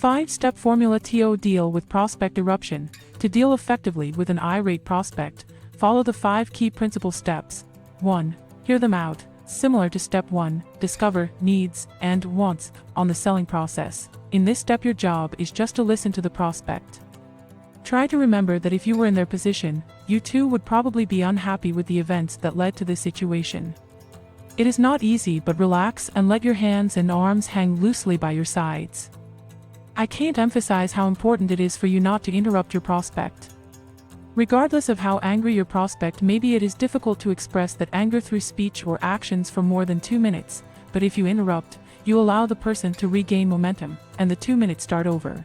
5-step formula to deal with prospect eruption. To deal effectively with an irate prospect, follow the 5 key principal steps. 1. Hear them out. Similar to step 1, discover needs and wants on the selling process. In this step, your job is just to listen to the prospect. Try to remember that if you were in their position, you too would probably be unhappy with the events that led to this situation. It is not easy, but relax and let your hands and arms hang loosely by your sides. I can't emphasize how important it is for you not to interrupt your prospect. Regardless of how angry your prospect may be, it is difficult to express that anger through speech or actions for more than 2 minutes, but if you interrupt, you allow the person to regain momentum, and the 2 minutes start over.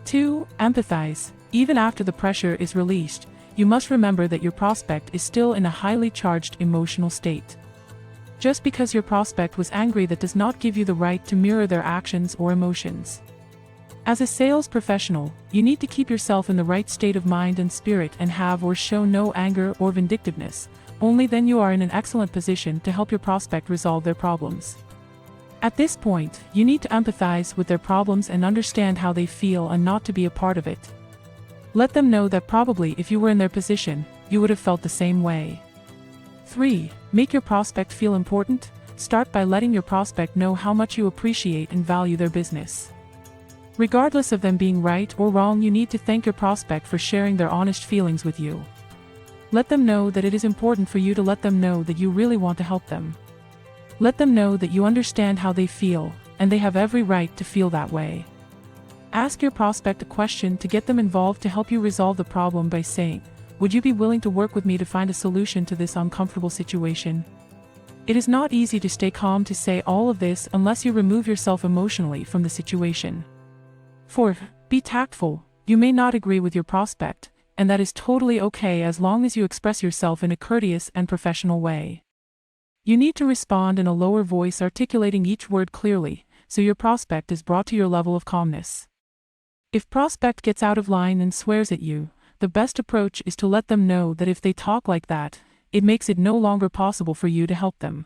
2. Empathize. Even after the pressure is released, you must remember that your prospect is still in a highly charged emotional state. Just because your prospect was angry, that does not give you the right to mirror their actions or emotions. As a sales professional, you need to keep yourself in the right state of mind and spirit and have or show no anger or vindictiveness. Only then you are in an excellent position to help your prospect resolve their problems. At this point, you need to empathize with their problems and understand how they feel and not to be a part of it. Let them know that probably if you were in their position, you would have felt the same way. 3. Make your prospect feel important. Start by letting your prospect know how much you appreciate and value their business. Regardless of them being right or wrong, you need to thank your prospect for sharing their honest feelings with you. Let them know that it is important for you to let them know that you really want to help them. Let them know that you understand how they feel, and they have every right to feel that way. Ask your prospect a question to get them involved to help you resolve the problem by saying, "Would you be willing to work with me to find a solution to this uncomfortable situation?" It is not easy to stay calm to say all of this unless you remove yourself emotionally from the situation. 4. Be tactful. You may not agree with your prospect, and that is totally okay as long as you express yourself in a courteous and professional way. You need to respond in a lower voice, articulating each word clearly, so your prospect is brought to your level of calmness. If prospect gets out of line and swears at you, the best approach is to let them know that if they talk like that, it makes it no longer possible for you to help them.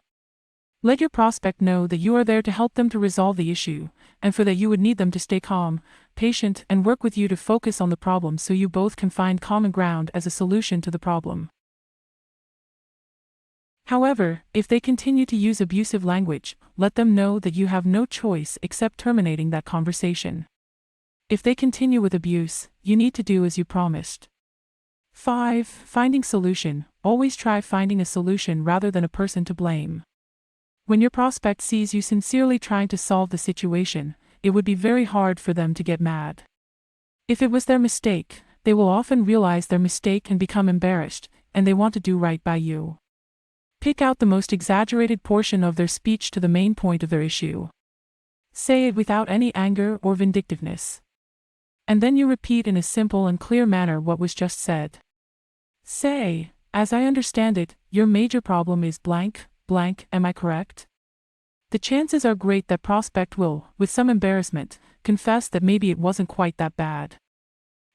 Let your prospect know that you are there to help them to resolve the issue, and for that you would need them to stay calm, patient, and work with you to focus on the problem so you both can find common ground as a solution to the problem. However, if they continue to use abusive language, let them know that you have no choice except terminating that conversation. If they continue with abuse, you need to do as you promised. 5. Finding solution. Always try finding a solution rather than a person to blame. When your prospect sees you sincerely trying to solve the situation, it would be very hard for them to get mad. If it was their mistake, they will often realize their mistake and become embarrassed, and they want to do right by you. Pick out the most exaggerated portion of their speech to the main point of their issue. Say it without any anger or vindictiveness. And then you repeat in a simple and clear manner what was just said. Say, "As I understand it, your major problem is blank, blank, am I correct?" The chances are great that prospect will, with some embarrassment, confess that maybe it wasn't quite that bad.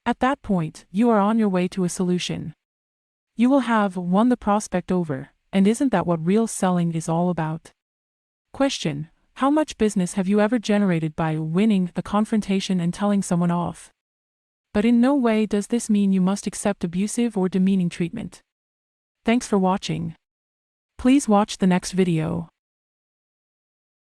At that point, you are on your way to a solution. You will have won the prospect over, and isn't that what real selling is all about? Question: how much business have you ever generated by winning a confrontation and telling someone off? But in no way does this mean you must accept abusive or demeaning treatment. Thanks for watching. Please watch the next video.